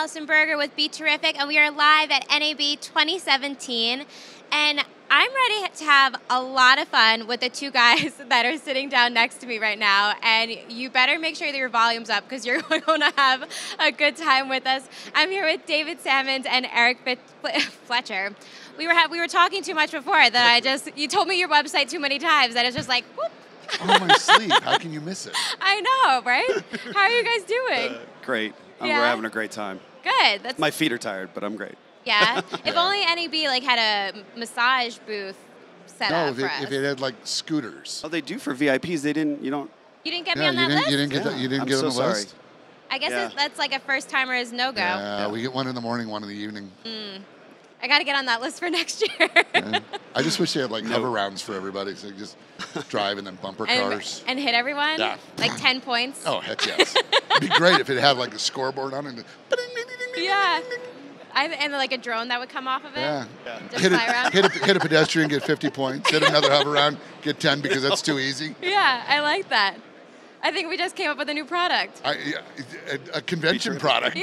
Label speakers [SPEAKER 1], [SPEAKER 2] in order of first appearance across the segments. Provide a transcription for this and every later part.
[SPEAKER 1] Allyson Berger with BeTerrific, and we are live at NAB 2017. And I'm ready to have a lot of fun with the two guys that are sitting down next to me right now. And you better make sure that your volume's up because you're going to have a good time with us. I'm here with David Sammons and Eric Fletcher. We were talking too much before that you told me your website too many times that it's just like, whoop.
[SPEAKER 2] Oh, my sleep. How can you miss it?
[SPEAKER 1] I know, right? How are you guys doing?
[SPEAKER 3] Great.
[SPEAKER 1] Yeah?
[SPEAKER 3] We're having a great time.
[SPEAKER 1] Good.
[SPEAKER 3] My feet are tired, but I'm great.
[SPEAKER 1] Yeah. If only NAB had a massage booth set up for us.
[SPEAKER 2] If it had like scooters.
[SPEAKER 3] Oh, they do for VIPs. They didn't. You
[SPEAKER 1] didn't get me on that list.
[SPEAKER 2] You didn't get on the list.
[SPEAKER 1] I guess that's like a first timer's no go.
[SPEAKER 2] Yeah, we get one in the morning, one in the evening.
[SPEAKER 1] I got to get on that list for next year.
[SPEAKER 2] I just wish they had like hover rounds for everybody, so you just drive and then bumper cars
[SPEAKER 1] and hit everyone.
[SPEAKER 2] Yeah.
[SPEAKER 1] Like 10 points.
[SPEAKER 2] Oh heck yes! It'd be great if it had like a scoreboard on it.
[SPEAKER 1] Yeah. And like a drone that would come off of it.
[SPEAKER 2] Yeah.
[SPEAKER 1] Just fly around.
[SPEAKER 2] Hit a pedestrian, get 50 points. Hit another hover round, get 10 because that's too easy.
[SPEAKER 1] Yeah, I like that. I think we just came up with a new product.
[SPEAKER 2] A convention product.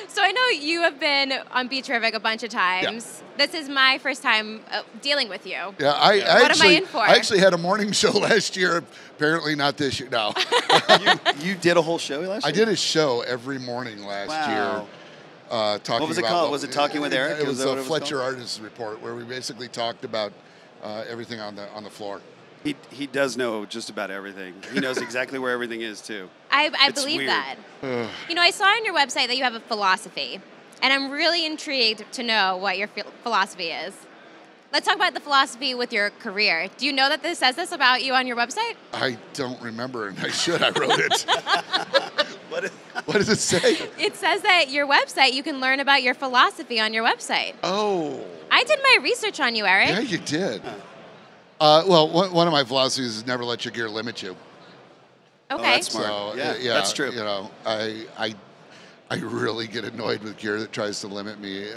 [SPEAKER 1] So I know you have been on BeTerrific a bunch of times. Yeah. This is my first time dealing with you.
[SPEAKER 2] Yeah,
[SPEAKER 1] what am I in for?
[SPEAKER 2] I actually had a morning show last year. Apparently not this year. No.
[SPEAKER 3] you did a whole show last year?
[SPEAKER 2] I did a show every morning last year. Talking
[SPEAKER 3] what was it
[SPEAKER 2] about,
[SPEAKER 3] called? Was it Talking with Eric?
[SPEAKER 2] It was a Fletcher Artist Report where we basically talked about everything on the floor.
[SPEAKER 3] He does know just about everything. He knows exactly where everything is, too.
[SPEAKER 1] I believe
[SPEAKER 3] weird.
[SPEAKER 1] that. You know, I saw on your website that you have a philosophy, and I'm really intrigued to know what your philosophy is. Let's talk about the philosophy with your career. Do you know that this says this about you on your website?
[SPEAKER 2] I don't remember, and I should. I wrote it. What does it say?
[SPEAKER 1] It says that your website, you can learn about your philosophy on your website.
[SPEAKER 2] Oh.
[SPEAKER 1] I did my research on you, Eric.
[SPEAKER 2] Yeah, you did. Well, one of my philosophies is never let your gear limit you.
[SPEAKER 1] Okay.
[SPEAKER 3] Oh, that's smart.
[SPEAKER 2] So,
[SPEAKER 3] yeah, that's true.
[SPEAKER 2] You know, I really get annoyed with gear that tries to limit me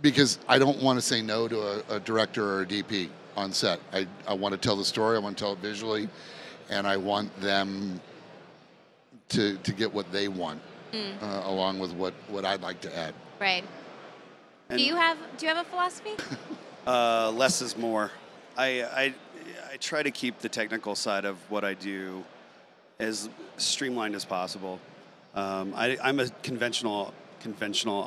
[SPEAKER 2] because I don't want to say no to a director or a DP on set. I want to tell the story. I want to tell it visually, and I want them to get what they want along with what I'd like to add.
[SPEAKER 1] Right. Do you have a philosophy?
[SPEAKER 3] Less is more. I try to keep the technical side of what I do as streamlined as possible. I'm a conventional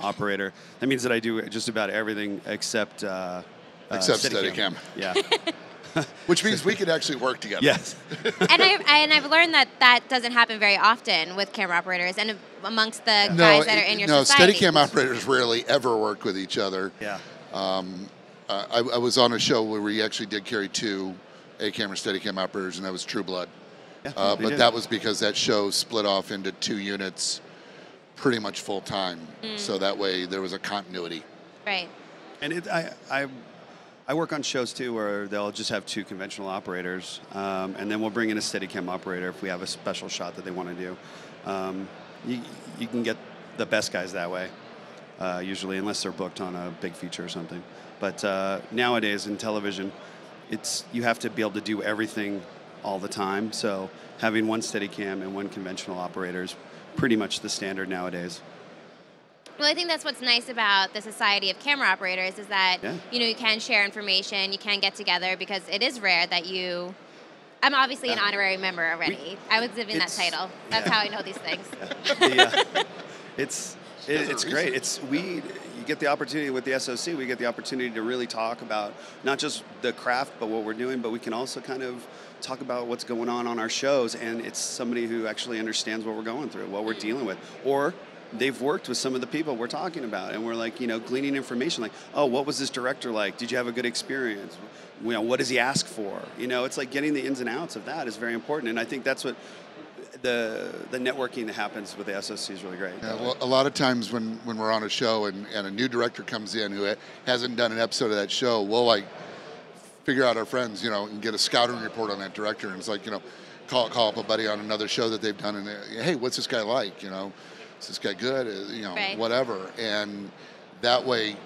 [SPEAKER 3] operator. That means that I do just about everything except
[SPEAKER 2] Steadicam.
[SPEAKER 3] Yeah.
[SPEAKER 2] Which means we could actually work together.
[SPEAKER 3] Yes.
[SPEAKER 1] and I've learned that doesn't happen very often with camera operators and amongst the guys that are in your society.
[SPEAKER 2] Steadicam operators rarely ever work with each other.
[SPEAKER 3] Yeah.
[SPEAKER 2] I was on a show where we actually did carry two A-camera Steadicam operators, and that was True Blood.
[SPEAKER 3] Yeah,
[SPEAKER 2] but that was because that show split off into 2 units pretty much full time. So that way there was a continuity.
[SPEAKER 1] Right.
[SPEAKER 3] And I work on shows too where they'll just have 2 conventional operators, and then we'll bring in a Steadicam operator if we have a special shot that they want to do. You can get the best guys that way, usually, unless they're booked on a big feature or something. But nowadays in television, you have to be able to do everything all the time. So having one Steadicam and one conventional operator is pretty much the standard nowadays.
[SPEAKER 1] Well, I think that's what's nice about the Society of Camera Operators is that, you can share information, you can get together, because it is rare that I'm obviously an honorary member already. I was given that title. That's how I know these things.
[SPEAKER 3] It's great. You get the opportunity with the SOC, we get the opportunity to really talk about not just the craft, but what we're doing, but we can also kind of talk about what's going on our shows, and it's somebody who actually understands what we're going through, what we're dealing with. Or they've worked with some of the people we're talking about, and we're like, gleaning information like, oh, what was this director like? Did you have a good experience? What does he ask for? It's like getting the ins and outs of that is very important, and I think that's what the networking that happens with the SOC is really great.
[SPEAKER 2] Yeah, well, a lot of times when we're on a show and a new director comes in who hasn't done an episode of that show, we'll figure out our friends, and get a scouting report on that director, and it's like, call up a buddy on another show that they've done, and hey, what's this guy like? Is this guy good?
[SPEAKER 1] Right.
[SPEAKER 2] Whatever. And that way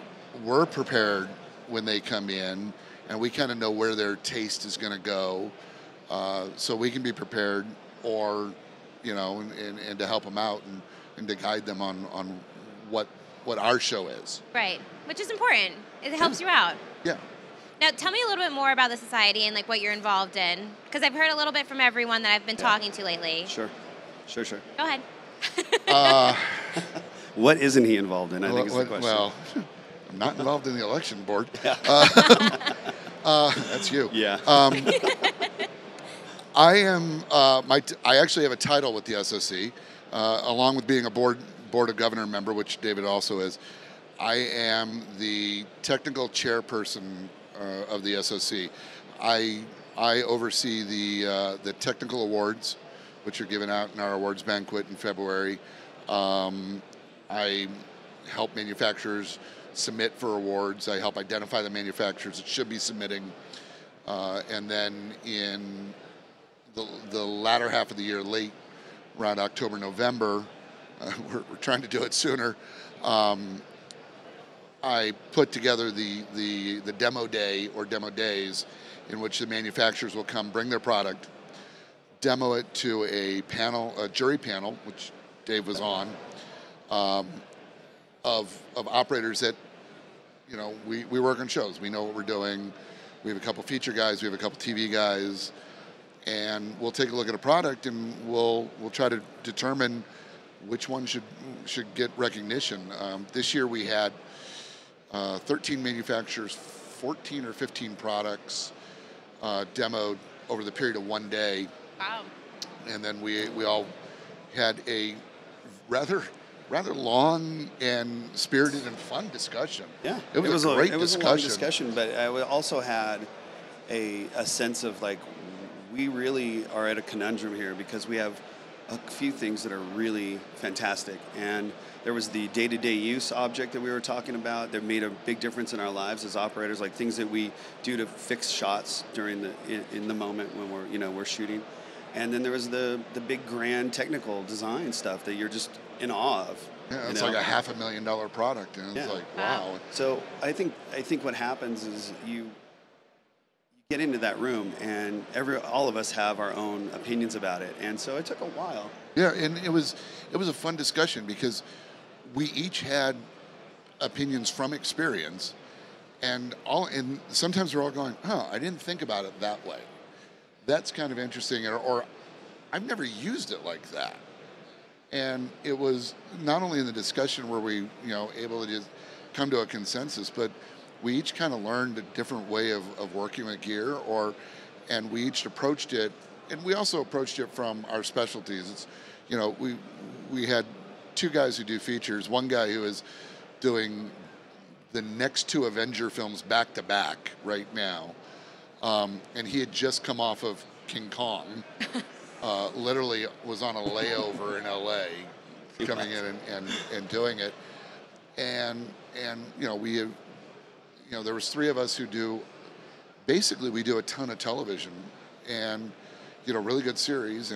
[SPEAKER 2] we're prepared when they come in, and we kind of know where their taste is going to go, so we can be prepared, or and to help them out and to guide them on what our show is.
[SPEAKER 1] Right, which is important. It helps you out.
[SPEAKER 2] Yeah.
[SPEAKER 1] Now, tell me a little bit more about the society and like what you're involved in, because I've heard a little bit from everyone that I've been talking to lately.
[SPEAKER 3] Sure.
[SPEAKER 1] Go ahead.
[SPEAKER 3] What isn't he involved in? I think is the question.
[SPEAKER 2] Well, I'm not involved in the election board. That's you.
[SPEAKER 3] Yeah.
[SPEAKER 2] I am. I actually have a title with the SOC, along with being a board of governor member, which David also is. I am the technical chairperson of the SOC. I oversee the technical awards, which are given out in our awards banquet in February. I help manufacturers submit for awards. I help identify the manufacturers that should be submitting. And then in the latter half of the year, late around October, November, we're trying to do it sooner. I put together the demo day or demo days in which the manufacturers will come bring their product, demo it to a jury panel, which Dave was on, of operators that, we work on shows. We know what we're doing. We have a couple feature guys. We have a couple TV guys. And we'll take a look at a product and we'll try to determine which one should get recognition. This year we had 13 manufacturers, 14 or 15 products demoed over the period of one day.
[SPEAKER 1] Wow.
[SPEAKER 2] And then we all had a rather long and spirited and fun discussion.
[SPEAKER 3] Yeah,
[SPEAKER 2] it was a great discussion.
[SPEAKER 3] It was a long discussion, but I also had a sense of like, we really are at a conundrum here because we have a few things that are really fantastic. And there was the day-to-day use object that we were talking about that made a big difference in our lives as operators, like things that we do to fix shots during in the moment when we're shooting. And then there was the big grand technical design stuff that you're just in awe of.
[SPEAKER 2] Yeah, it's like a $500,000 product, and it's like, wow.
[SPEAKER 3] So I think what happens is you get into that room, and all of us have our own opinions about it, and so it took a while.
[SPEAKER 2] Yeah, and it was a fun discussion because we each had opinions from experience, and sometimes we're all going, I didn't think about it that way. That's kind of interesting, or I've never used it like that. And it was not only in the discussion where we, able to just come to a consensus, but we each kind of learned a different way of working with gear, and we each approached it, and we also approached it from our specialties. It's, we had two guys who do features, one guy who is doing the next two Avenger films back to back right now, and he had just come off of King Kong, literally was on a layover in LA, coming in and doing it, and we have. There was three of us who we do a ton of television and, really good series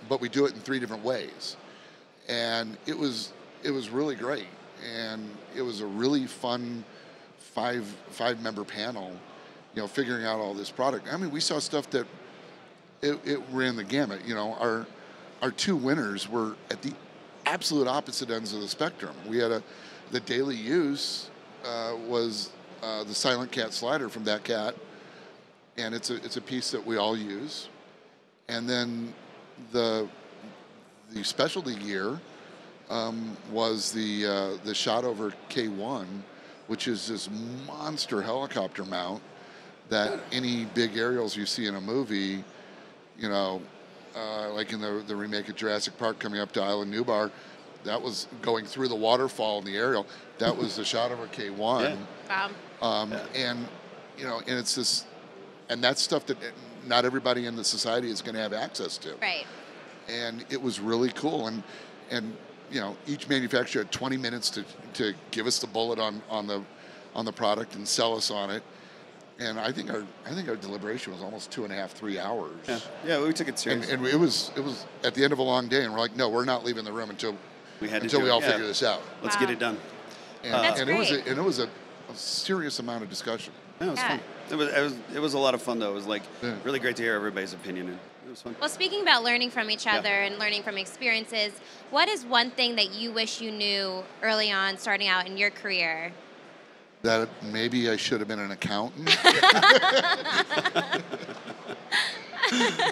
[SPEAKER 2] but we do it in three different ways. And it was really great. And it was a really fun five-member panel, figuring out all this product. I mean, we saw stuff that it ran the gamut. Our two winners were at the absolute opposite ends of the spectrum. We had the daily use was the Silent Cat slider from that cat, and it's a piece that we all use. And then the specialty gear was the shot over K1, which is this monster helicopter mount that any big aerials you see in a movie, like in the remake of Jurassic Park coming up to Island Newbar, that was going through the waterfall in the aerial. That was the shot over K1.
[SPEAKER 1] Yeah.
[SPEAKER 2] And it's this, and that's stuff that not everybody in the society is going to have access to.
[SPEAKER 1] Right.
[SPEAKER 2] And it was really cool. And each manufacturer had 20 minutes to give us the bullet on the product and sell us on it. And I think our deliberation was almost 2.5, 3 hours.
[SPEAKER 3] Yeah, we took it serious.
[SPEAKER 2] And it was at the end of a long day, and we're like, no, we're not leaving the room until we all figure this out.
[SPEAKER 3] Let's get it done.
[SPEAKER 2] And it was a serious amount of discussion.
[SPEAKER 3] Yeah, it was fun. It was a lot of fun though. It was like really great to hear everybody's opinion. It was fun.
[SPEAKER 1] Well, speaking about learning from each other and learning from experiences, what is one thing that you wish you knew early on starting out in your career?
[SPEAKER 2] That maybe I should have been an accountant.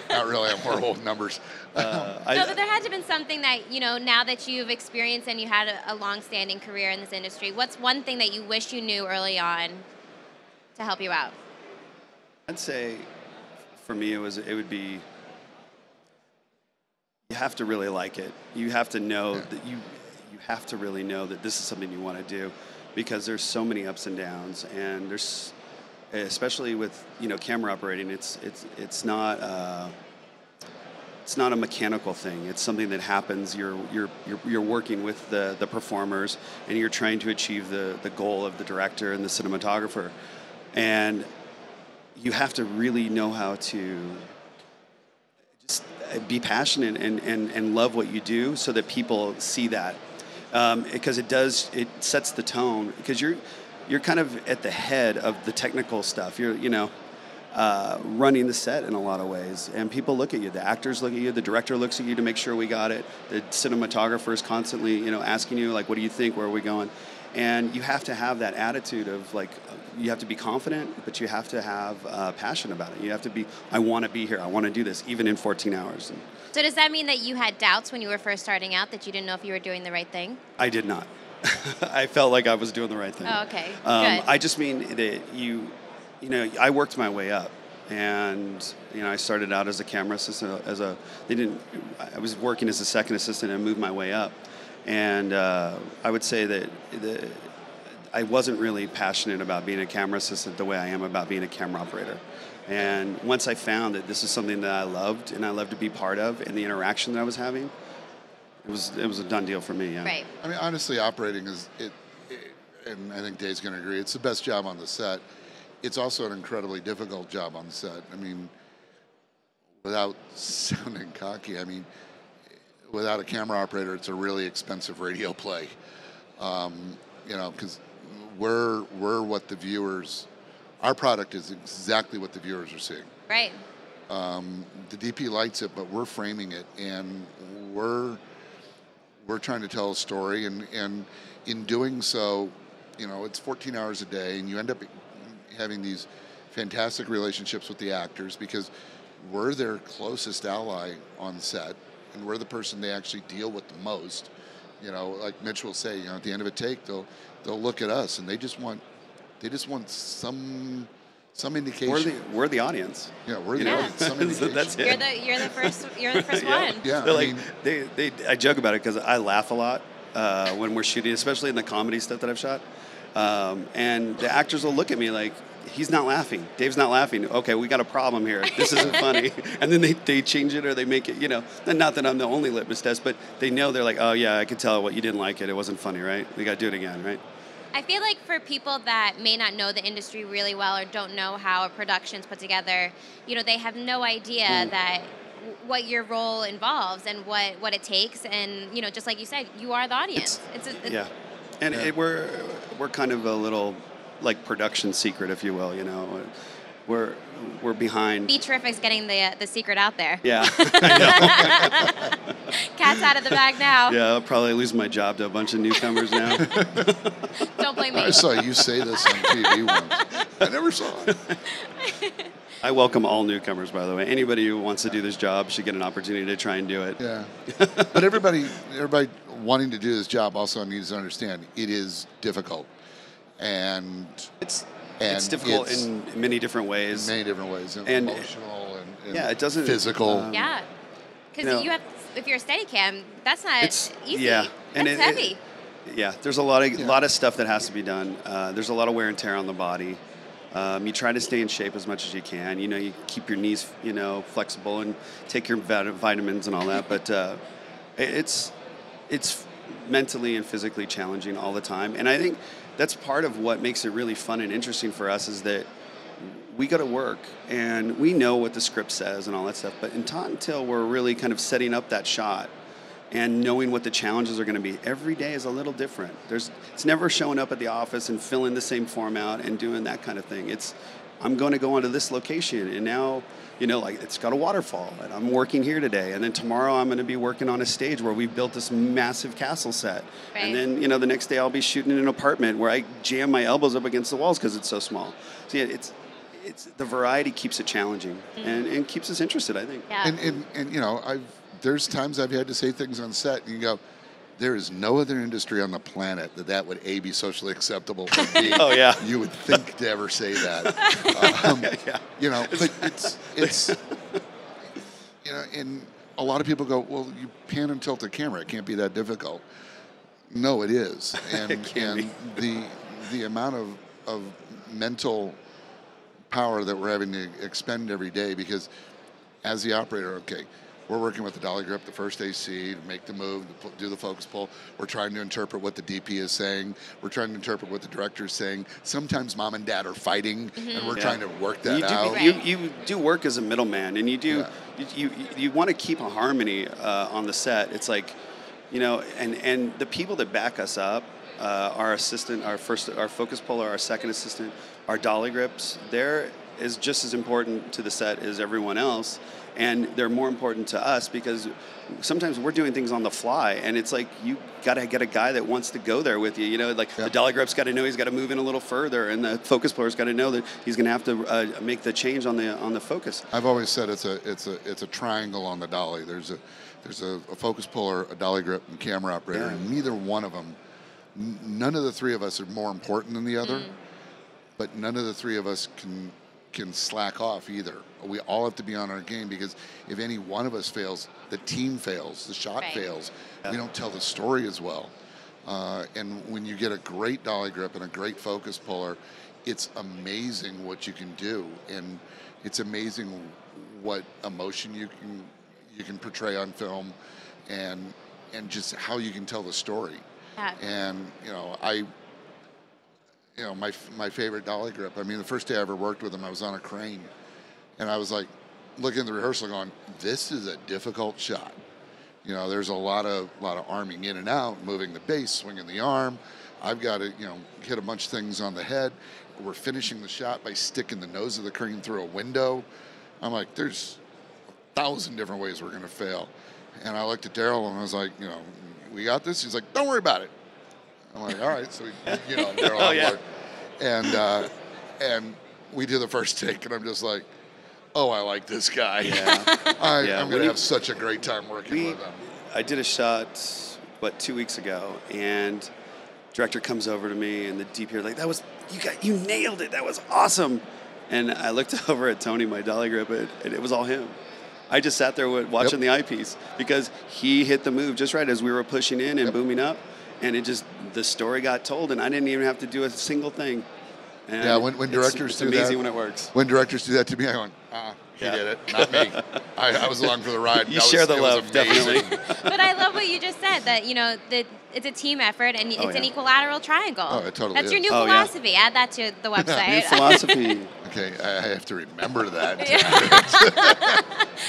[SPEAKER 2] Not really. I'm horrible with numbers.
[SPEAKER 1] No, but there had to have been something that, now that you've experienced and you had a long-standing career in this industry, what's one thing that you wish you knew early on to help you out?
[SPEAKER 3] I'd say for me it would be, you have to really like it. You have to know that you have to really know that this is something you want to do, because there's so many ups and downs, and there's, especially with camera operating, it's not a mechanical thing. It's something that happens. You're working with the performers, and you're trying to achieve the goal of the director and the cinematographer, and you have to really know how to just be passionate and love what you do, so that people see that, because it sets the tone, because you're kind of at the head of the technical stuff. You're running the set in a lot of ways, and people look at you. The actors look at you. The director looks at you to make sure we got it. The cinematographer is constantly asking you, like, what do you think? Where are we going? And you have to have that attitude of, like, you have to be confident, but you have to have passion about it. You have to be, I want to be here. I want to do this, even in 14 hours.
[SPEAKER 1] So does that mean that you had doubts when you were first starting out, that you didn't know if you were doing the right thing?
[SPEAKER 3] I did not. I felt like I was doing the right thing.
[SPEAKER 1] Oh, okay. Good.
[SPEAKER 3] I just mean that I worked my way up, and I started out as a camera assistant. I was working as a second assistant and moved my way up, and I would say that I wasn't really passionate about being a camera assistant the way I am about being a camera operator. And once I found that this is something that I loved and I loved to be part of, and the interaction that I was having, it was a done deal for me. Yeah.
[SPEAKER 1] Right.
[SPEAKER 2] I mean, honestly, operating is and I think Dave's going to agree, it's the best job on the set. It's also an incredibly difficult job on the set. I mean, without sounding cocky, without a camera operator, it's a really expensive radio play. Because we're what the viewers, our product is exactly what the viewers are seeing.
[SPEAKER 1] Right.
[SPEAKER 2] The DP lights it, but we're framing it, and we're trying to tell a story, and in doing so, it's 14 hours a day, and you end up having these fantastic relationships with the actors, because we're their closest ally on set, and we're the person they actually deal with the most. Like Mitch will say, at the end of a take, they'll look at us, and they just want some indication.
[SPEAKER 3] We're the audience.
[SPEAKER 2] Yeah, we're the audience. Some indication.
[SPEAKER 3] That's it.
[SPEAKER 1] You're the first one.
[SPEAKER 2] Yeah.
[SPEAKER 3] I joke about it because I laugh a lot when we're shooting, especially in the comedy stuff that I've shot. And the actors will look at me like, he's not laughing. Dave's not laughing. Okay, we got a problem here. This isn't funny. And then they change it, or they make it, and not that I'm the only litmus test, but they know, they're like, oh yeah, I could tell what you didn't like it. It wasn't funny, right? We got to do it again, right?
[SPEAKER 1] I feel like for people that may not know the industry really well, or don't know how a production's put together, they have no idea that what your role involves and what it takes. And, just like you said, you are the audience.
[SPEAKER 3] Yeah. And we're kind of a little, like, production secret, if you will. We're behind.
[SPEAKER 1] BeTerrific's getting the secret out there.
[SPEAKER 3] Yeah, I know.
[SPEAKER 1] Cat's out of the bag now.
[SPEAKER 3] Yeah, I'll probably lose my job to a bunch of newcomers now.
[SPEAKER 1] Don't blame me.
[SPEAKER 2] I saw you say this on TV once. I never saw it.
[SPEAKER 3] I welcome all newcomers, by the way. Anybody who wants to do this job should get an opportunity to try and do it.
[SPEAKER 2] Yeah. But everybody wanting to do this job also needs to understand it is difficult. And it's
[SPEAKER 3] difficult in many different ways.
[SPEAKER 2] And emotional and
[SPEAKER 3] it doesn't
[SPEAKER 2] physical.
[SPEAKER 1] Yeah, because if you're a Steadicam, that's not easy.
[SPEAKER 3] Yeah,
[SPEAKER 1] and it's heavy.
[SPEAKER 3] There's a lot of stuff that has to be done. There's a lot of wear and tear on the body. You try to stay in shape as much as you can. You keep your knees, flexible, and take your vitamins and all that. But it's mentally and physically challenging all the time. And I think that's part of what makes it really fun and interesting for us, is that we go to work and we know what the script says and all that stuff. But until we're really kind of setting up that shot and knowing what the challenges are going to be, every day is a little different. It's never showing up at the office and filling the same form out and doing that kind of thing. I'm going to go onto this location, and now, you know, like it's got a waterfall, and I'm working here today, and then tomorrow I'm going to be working on a stage where we've built this massive castle set,
[SPEAKER 1] Right.
[SPEAKER 3] and then, you know, the next day I'll be shooting in an apartment where I jam my elbows up against the walls because it's so small. So yeah, it's the variety keeps it challenging and keeps us interested, I think.
[SPEAKER 1] Yeah.
[SPEAKER 2] And you know, there's times I've had to say things on set, and you go, there is no other industry on the planet that would A, be socially acceptable, or B,
[SPEAKER 3] Oh, yeah.
[SPEAKER 2] you would think to ever say that.
[SPEAKER 3] Yeah.
[SPEAKER 2] You know, but it's you know, and a lot of people go, well, you pan and tilt the camera. It can't be that difficult. No, it is. And
[SPEAKER 3] It can
[SPEAKER 2] the amount of mental power that we're having to expend every day, because as the operator, okay, we're working with the dolly grip, the first AC, to make the move, to do the focus pull. We're trying to interpret what the DP is saying. We're trying to interpret what the director is saying. Sometimes mom and dad are fighting, and we're trying to work that out.
[SPEAKER 3] You do work as a middleman, and you do you want to keep a harmony on the set. It's like, you know, and the people that back us up, our assistant, our focus puller, our second assistant, our dolly grips, they're is just as important to the set as everyone else. And they're more important to us because sometimes we're doing things on the fly, and it's like you got to get a guy that wants to go there with you. You know, like the dolly grip's got to know he's got to move in a little further, and the focus puller's got to know that he's going to have to make the change on the focus.
[SPEAKER 2] I've always said it's a triangle on the dolly. There's a focus puller, a dolly grip, and camera operator, and neither one of them, none of the three of us are more important than the other, but none of the three of us can slack off either. We all have to be on our game, because if any one of us fails, the team fails, the shot fails. We don't tell the story as well. And when you get a great dolly grip and a great focus puller, it's amazing what you can do, and it's amazing what emotion you can portray on film, and just how you can tell the story.
[SPEAKER 1] Yeah.
[SPEAKER 2] And my favorite dolly grip, I mean, the first day I ever worked with him, I was on a crane, and I was like looking at the rehearsal going, this is a difficult shot. You know, there's a lot of arming in and out, moving the base, swinging the arm. I've got to, hit a bunch of things on the head. We're finishing the shot by sticking the nose of the crane through a window. I'm like, there's 1,000 different ways we're going to fail. And I looked at Daryl and I was like, we got this? He's like, don't worry about it. I'm like, all right. So, Daryl on board. And we do the first take, and I'm just like, oh, I like this guy.
[SPEAKER 3] Yeah.
[SPEAKER 2] I'm going to have such a great time working with him.
[SPEAKER 3] I did a shot, 2 weeks ago, and director comes over to me, and the DP like, you nailed it. That was awesome. And I looked over at Tony, my dolly grip, and it was all him. I just sat there watching the eyepiece because he hit the move just right as we were pushing in and booming up, and the story got told, and I didn't even have to do a single thing. And
[SPEAKER 2] when directors do that,
[SPEAKER 3] it's amazing when it works.
[SPEAKER 2] When directors do that to me, I went, he did it, not me. I was along for the ride.
[SPEAKER 3] You share the love, definitely.
[SPEAKER 1] But I love what you just said, that, it's a team effort, and it's an equalateral triangle.
[SPEAKER 2] Oh, it totally
[SPEAKER 1] That's your
[SPEAKER 2] is.
[SPEAKER 1] new philosophy. Add that to the website.
[SPEAKER 3] New philosophy.
[SPEAKER 2] Okay, I have to remember that.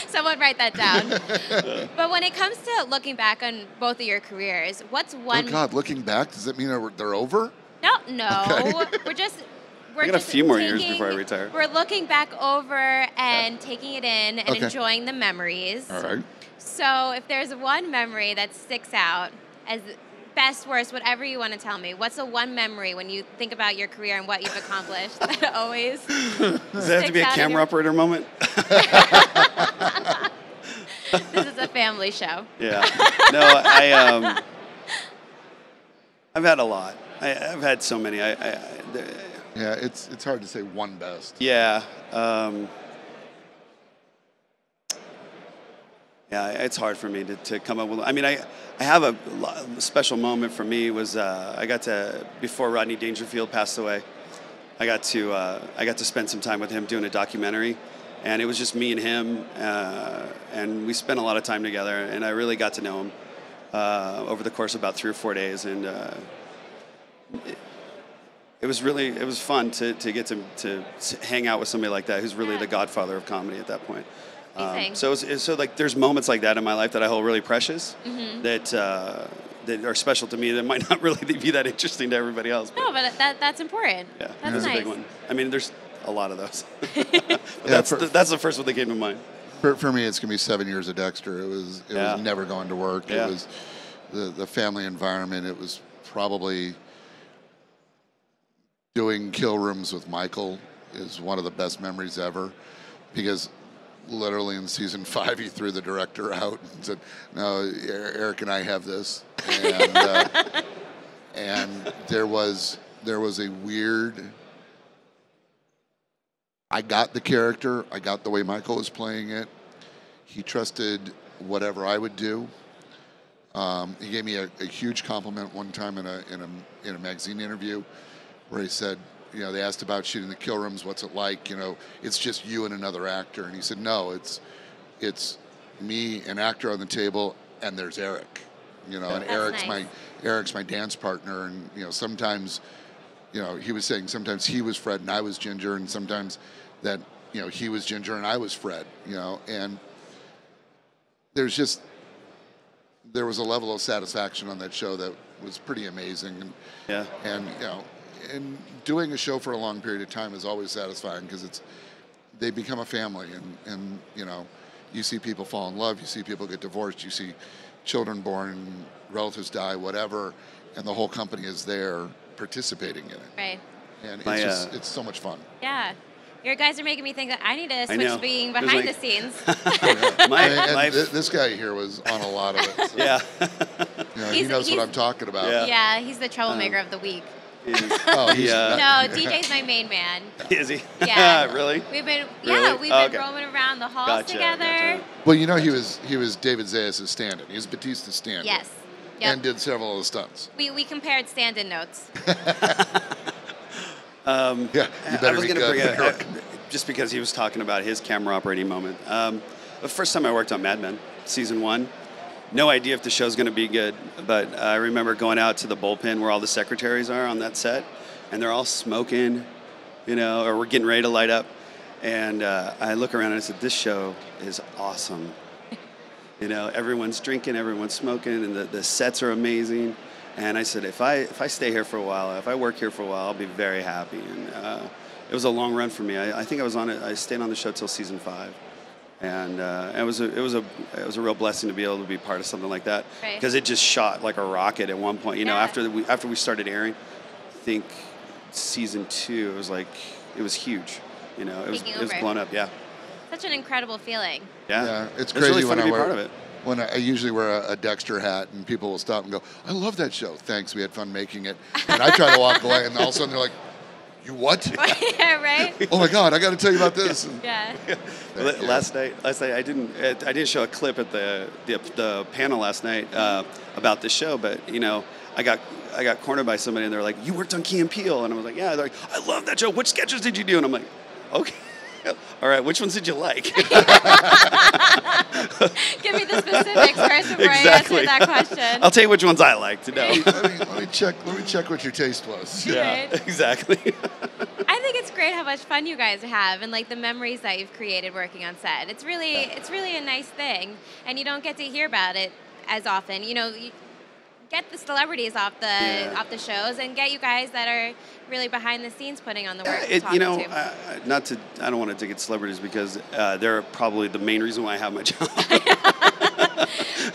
[SPEAKER 1] Someone write that down. But when it comes to looking back on both of your careers, what's one...
[SPEAKER 2] Oh, God, looking back, does that mean they're over?
[SPEAKER 1] No.
[SPEAKER 2] Okay.
[SPEAKER 3] I got a few more years before I retire.
[SPEAKER 1] We're looking back over and taking it in and enjoying the memories.
[SPEAKER 2] All right.
[SPEAKER 1] So if there's one memory that sticks out as best, worst, whatever you want to tell me, what's the one memory when you think about your career and what you've accomplished that always
[SPEAKER 3] Does that have to be a camera operator moment?
[SPEAKER 1] This is a family show.
[SPEAKER 3] Yeah. No, I've had a lot. I've had so many.
[SPEAKER 2] Yeah, it's hard to say one best.
[SPEAKER 3] Yeah. It's hard for me to come up with. I mean, I have a special moment for me was I got to, before Rodney Dangerfield passed away, I got to spend some time with him doing a documentary, and it was just me and him, and we spent a lot of time together, and I really got to know him over the course of about 3 or 4 days, and it was fun to get to hang out with somebody like that who's really the godfather of comedy at that point. So like there's moments like that in my life that I hold really precious, that are special to me, that might not really be that interesting to everybody else.
[SPEAKER 1] No, but that's important.
[SPEAKER 3] Yeah,
[SPEAKER 1] that's nice.
[SPEAKER 3] a big one. I mean, a lot of those.
[SPEAKER 2] Yeah,
[SPEAKER 3] That's the first one that came to mind.
[SPEAKER 2] For me, it's going to be 7 years of Dexter. It was never going to work.
[SPEAKER 3] Yeah.
[SPEAKER 2] It was the family environment. It was probably doing kill rooms with Michael is one of the best memories ever, because literally in season 5 he threw the director out and said, "No, Eric and I have this," and there was a weird. I got the character. I got the way Michael was playing it. He trusted whatever I would do. He gave me a huge compliment one time in a magazine interview, where he said, they asked about shooting the kill rooms. What's it like? It's just you and another actor. And he said, no, it's me, an actor on the table, and there's Eric. And
[SPEAKER 1] That's nice.
[SPEAKER 2] Eric's my dance partner. And sometimes, he was saying sometimes he was Fred and I was Ginger, and sometimes that he was Ginger and I was Fred. And there was a level of satisfaction on that show that was pretty amazing. And doing a show for a long period of time is always satisfying, because they become a family, and you see people fall in love, you see people get divorced, you see children born, relatives die, whatever, and the whole company is there participating in it.
[SPEAKER 1] Right.
[SPEAKER 2] And it's so much fun.
[SPEAKER 1] Yeah. Your guys are making me think that I need to switch to being behind the scenes.
[SPEAKER 2] This guy here was on a lot of it. So.
[SPEAKER 3] Yeah.
[SPEAKER 2] He knows what I'm talking about.
[SPEAKER 1] Yeah, he's the troublemaker of the week.
[SPEAKER 2] No,
[SPEAKER 1] DJ's my main man.
[SPEAKER 3] Is he?
[SPEAKER 1] Yeah.
[SPEAKER 3] Really?
[SPEAKER 1] We've been
[SPEAKER 3] Okay.
[SPEAKER 1] roaming around the halls together.
[SPEAKER 2] Well, he was David Zayas' stand-in. He was Batista's stand-in.
[SPEAKER 1] Yes. Yep.
[SPEAKER 2] And did several of the stunts.
[SPEAKER 1] We compared stand-in notes.
[SPEAKER 2] You better
[SPEAKER 3] I was
[SPEAKER 2] be
[SPEAKER 3] going to bring
[SPEAKER 2] good.
[SPEAKER 3] it just because he was talking about his camera operating moment. The first time I worked on Mad Men, season 1, no idea if the show's going to be good, but I remember going out to the bullpen where all the secretaries are on that set, and they're all smoking, or we're getting ready to light up. And I look around and I said, this show is awesome. Everyone's drinking, everyone's smoking, and the sets are amazing. And I said, if I stay here for a while, if I work here for a while, I'll be very happy. And it was a long run for me. I think I stayed on the show till season 5. And it was a real blessing to be able to be part of something like that, because it just shot like a rocket at one point. After we started airing, I think season 2, it was huge. It was blown up. Yeah.
[SPEAKER 1] Such an incredible feeling.
[SPEAKER 2] Yeah, it's
[SPEAKER 3] crazy
[SPEAKER 2] really
[SPEAKER 3] fun to be part of it.
[SPEAKER 2] When I usually wear a Dexter hat, and people will stop and go, "I love that show. Thanks, we had fun making it." And I try to walk away, and all of a sudden they're like, "You what?"
[SPEAKER 1] Yeah, right.
[SPEAKER 2] Oh my God, I got to tell you about this.
[SPEAKER 1] Yeah.
[SPEAKER 3] Last night I didn't show a clip at the panel last night about the show, but I got cornered by somebody, and they're like, "You worked on Key and Peele," and I was like, "Yeah." They're like, "I love that show. Which sketches did you do?" And I'm like, "Okay." All right, which ones did you like?
[SPEAKER 1] Give me the specifics first before I answer that question.
[SPEAKER 3] I'll tell you which ones I liked. No.
[SPEAKER 2] Let me check what your taste was.
[SPEAKER 3] Yeah,
[SPEAKER 1] right.
[SPEAKER 3] Exactly.
[SPEAKER 1] I think it's great how much fun you guys have, and the memories that you've created working on set. It's really a nice thing, and you don't get to hear about it as often. You get the celebrities off the shows, and get you guys that are really behind the scenes putting on the work.
[SPEAKER 3] I don't want to dig at celebrities, because they're probably the main reason why I have my job.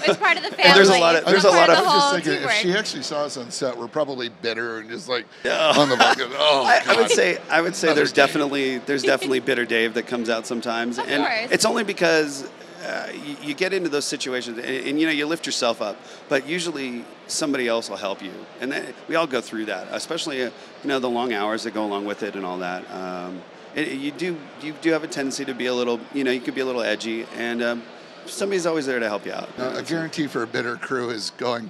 [SPEAKER 1] It's part of the family.
[SPEAKER 3] And there's a lot of.
[SPEAKER 2] I was just thinking,
[SPEAKER 1] teamwork.
[SPEAKER 2] if she actually saw us on set, we're probably bitter and just on the bucket. Oh,
[SPEAKER 3] I would say there's definitely bitter Dave that comes out sometimes,
[SPEAKER 1] Of
[SPEAKER 3] and
[SPEAKER 1] course.
[SPEAKER 3] it's only because you get into those situations, and you lift yourself up, but usually somebody else will help you, and we all go through that, especially the long hours that go along with it and all that. You do have a tendency to be a little, you could be a little edgy, and somebody's always there to help you out.
[SPEAKER 2] A guarantee for a bitter crew is going,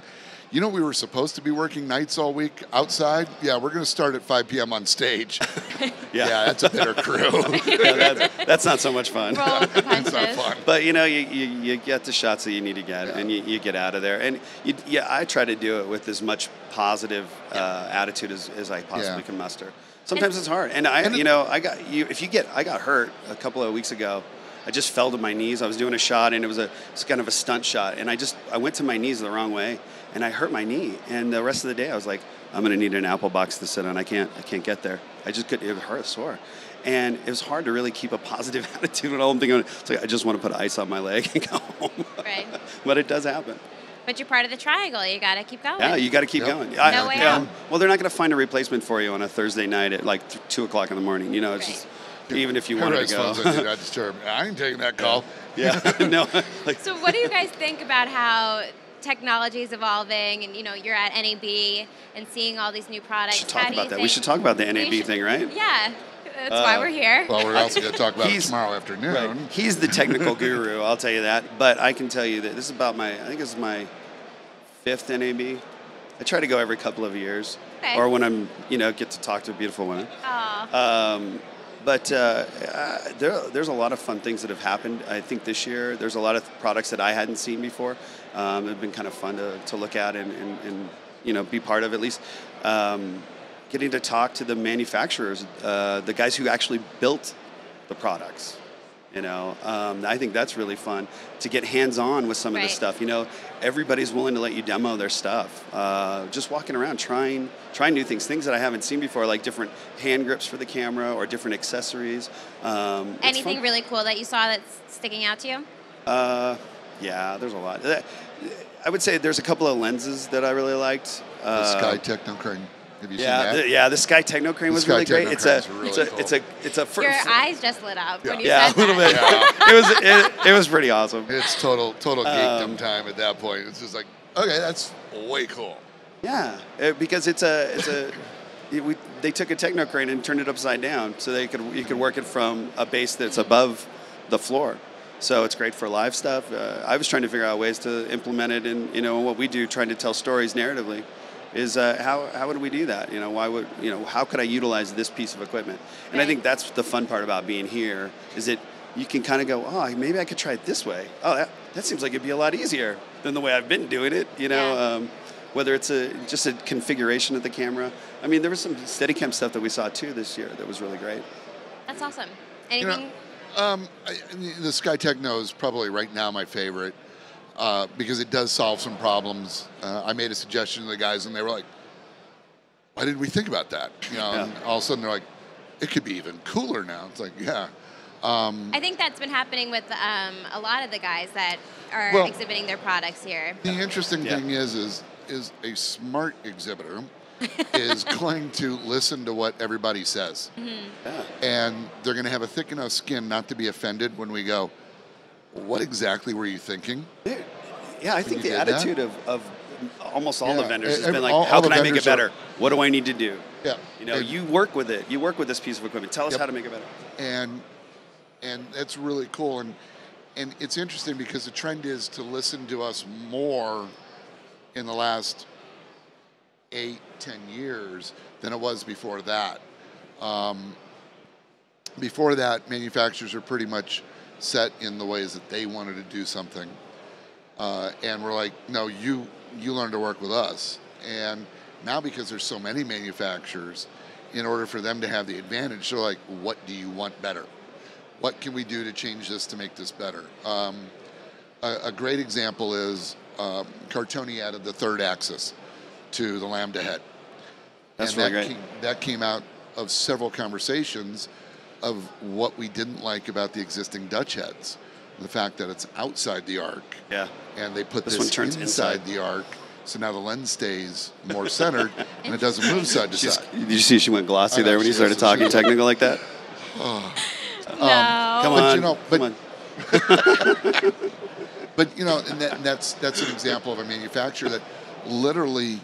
[SPEAKER 2] we were supposed to be working nights all week outside. Yeah, we're going to start at 5 p.m. on stage. Yeah, that's a bitter crew.
[SPEAKER 3] That's not so much fun.
[SPEAKER 1] Roll with the punches.
[SPEAKER 2] It's not fun.
[SPEAKER 3] But you get the shots that you need to get, and you get out of there. And I try to do it with as much positive attitude as I possibly can muster. Sometimes it's hard, and I got hurt a couple of weeks ago. I just fell to my knees. I was doing a shot, and it's kind of a stunt shot, and I went to my knees the wrong way, and I hurt my knee. And the rest of the day, I was like, I'm going to need an Apple box to sit on. I can't get there. I just couldn't. It hurt sore. And it was hard to really keep a positive attitude when all I'm thinking, it's like, I just want to put ice on my leg and go home.
[SPEAKER 1] Right.
[SPEAKER 3] But it does happen.
[SPEAKER 1] But you're part of the triangle. You got to keep going.
[SPEAKER 3] Yeah, you got to keep going.
[SPEAKER 1] No way out.
[SPEAKER 3] Well, they're not going to find a replacement for you on a Thursday night at like 2 o'clock in the morning. You know, it's just, even if you wanted to go.
[SPEAKER 2] Do not disturb. I ain't taking that call.
[SPEAKER 3] Yeah. No.
[SPEAKER 1] So what do you guys think about how technology is evolving, and you're at NAB and seeing all these new products?
[SPEAKER 3] We should talk about that. We should talk about the NAB thing, right?
[SPEAKER 1] Yeah. That's why we're here.
[SPEAKER 2] Well, we're also going to talk about it tomorrow afternoon.
[SPEAKER 3] Right. He's the technical guru, I'll tell you that. But I can tell you that this is about I think this is my 5th NAB. I try to go every couple of years, or when I'm, get to talk to a beautiful woman. But there's a lot of fun things that have happened. I think this year there's a lot of products that I hadn't seen before. It's been kind of fun to look at and be part of, at least. Getting to talk to the manufacturers, the guys who actually built the products. I think that's really fun to get hands-on with some of this stuff. Everybody's willing to let you demo their stuff. Just walking around, trying new things that I haven't seen before, like different hand grips for the camera or different accessories.
[SPEAKER 1] Anything really cool that you saw that's sticking out to you?
[SPEAKER 3] Yeah, there's a lot. I would say there's a couple of lenses that I really liked.
[SPEAKER 2] The Sky Techno Crane. Have you seen that?
[SPEAKER 3] The Sky Techno Crane was really great. It's a
[SPEAKER 1] Your eyes just lit up when you said
[SPEAKER 3] that. Yeah, a little bit. Yeah. It was pretty awesome.
[SPEAKER 2] It's total geekdom time at that point. It's just like, okay, that's way cool.
[SPEAKER 3] Yeah, because they took a Techno Crane and turned it upside down, so you could work it from a base that's above the floor. So it's great for live stuff. I was trying to figure out ways to implement it in what we do, trying to tell stories narratively. Is how would we do that? How could I utilize this piece of equipment? And I think that's the fun part about being here, is that you can kind of go, oh, maybe I could try it this way. Oh, that seems like it'd be a lot easier than the way I've been doing it. Whether it's just a configuration of the camera. I mean, there was some Steadicam stuff that we saw too this year that was really great.
[SPEAKER 1] That's awesome. Anything?
[SPEAKER 2] The Sky Techno is probably right now my favorite. Because it does solve some problems. I made a suggestion to the guys, and they were like, "Why didn't we think about that?" And all of a sudden they're like, "It could be even cooler now." It's like, yeah.
[SPEAKER 1] I think that's been happening with a lot of the guys that are exhibiting their products here.
[SPEAKER 2] The interesting thing is a smart exhibitor is going to listen to what everybody says, and they're going to have a thick enough skin not to be offended when we go, what exactly were you thinking?
[SPEAKER 3] Yeah, I think the attitude of almost all the vendors has been like, how can I make it better? What do I need to do?
[SPEAKER 2] Yeah.
[SPEAKER 3] You work with it. You work with this piece of equipment. Tell us how to make it better.
[SPEAKER 2] And that's really cool. And it's interesting because the trend is to listen to us more in the last 8-10 years than it was before that. Before that, manufacturers are pretty much set in the ways that they wanted to do something, and we're like, no, you learn to work with us. And now, because there's so many manufacturers, in order for them to have the advantage, they're like, what do you want better? What can we do to change this to make this better? A great example is Cartoni added the third axis to the Lambda head.
[SPEAKER 3] That's really great.
[SPEAKER 2] That came out of several conversations of what we didn't like about the existing Dutch heads. The fact that it's outside the arc. Yeah. And they put this
[SPEAKER 3] one turns
[SPEAKER 2] inside the arc. So now the lens stays more centered and it doesn't move side to side.
[SPEAKER 3] Did you see she went glossy there when you started talking technical like that?
[SPEAKER 1] No.
[SPEAKER 3] Come on. Come on.
[SPEAKER 2] But and that's an example of a manufacturer that literally,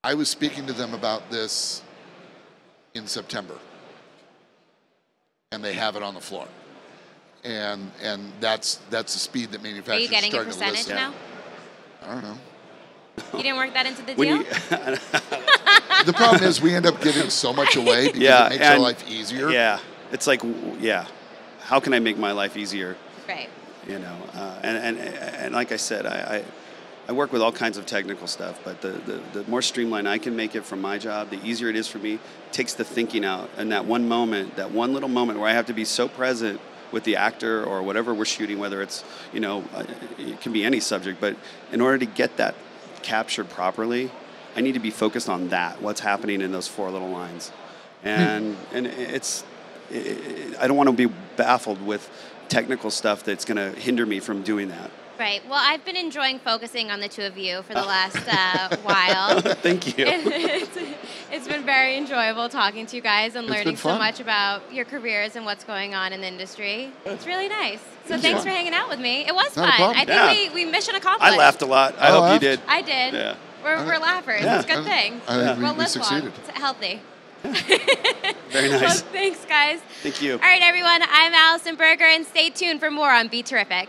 [SPEAKER 2] I was speaking to them about this in September, and they have it on the floor, and that's the speed that manufacturers are starting to listen.
[SPEAKER 1] Are you getting a percentage now?
[SPEAKER 2] I don't know.
[SPEAKER 1] You didn't work that into the deal?
[SPEAKER 2] The problem is we end up giving so much away because it makes our life easier.
[SPEAKER 3] Yeah, it's like, how can I make my life easier?
[SPEAKER 1] Right.
[SPEAKER 3] And like I said, I work with all kinds of technical stuff, but the more streamlined I can make it from my job, the easier it is for me. It takes the thinking out. And that one little moment where I have to be so present with the actor or whatever we're shooting, whether it's, it can be any subject, but in order to get that captured properly, I need to be focused on that, what's happening in those 4 little lines. and I don't want to be baffled with technical stuff that's going to hinder me from doing that.
[SPEAKER 1] Right. Well, I've been enjoying focusing on the two of you for the last while.
[SPEAKER 3] Thank you.
[SPEAKER 1] It's been very enjoyable talking to you guys and learning so
[SPEAKER 2] fun.
[SPEAKER 1] much about your careers and what's going on in the industry. It's really nice. So thanks for hanging out with me. It was
[SPEAKER 2] Not a
[SPEAKER 1] fun.
[SPEAKER 2] problem.
[SPEAKER 1] I think we mission accomplished.
[SPEAKER 3] I laughed a lot. I hope you did.
[SPEAKER 1] I did.
[SPEAKER 3] Yeah.
[SPEAKER 1] We're laughers.
[SPEAKER 3] Yeah.
[SPEAKER 1] It's a good thing.
[SPEAKER 2] I think
[SPEAKER 1] We'll
[SPEAKER 2] we
[SPEAKER 1] live
[SPEAKER 2] succeeded.
[SPEAKER 1] long. It's healthy.
[SPEAKER 3] Very nice.
[SPEAKER 1] Well, thanks, guys.
[SPEAKER 3] Thank you.
[SPEAKER 1] All right, everyone. I'm Allyson Berger, and stay tuned for more on BeTerrific.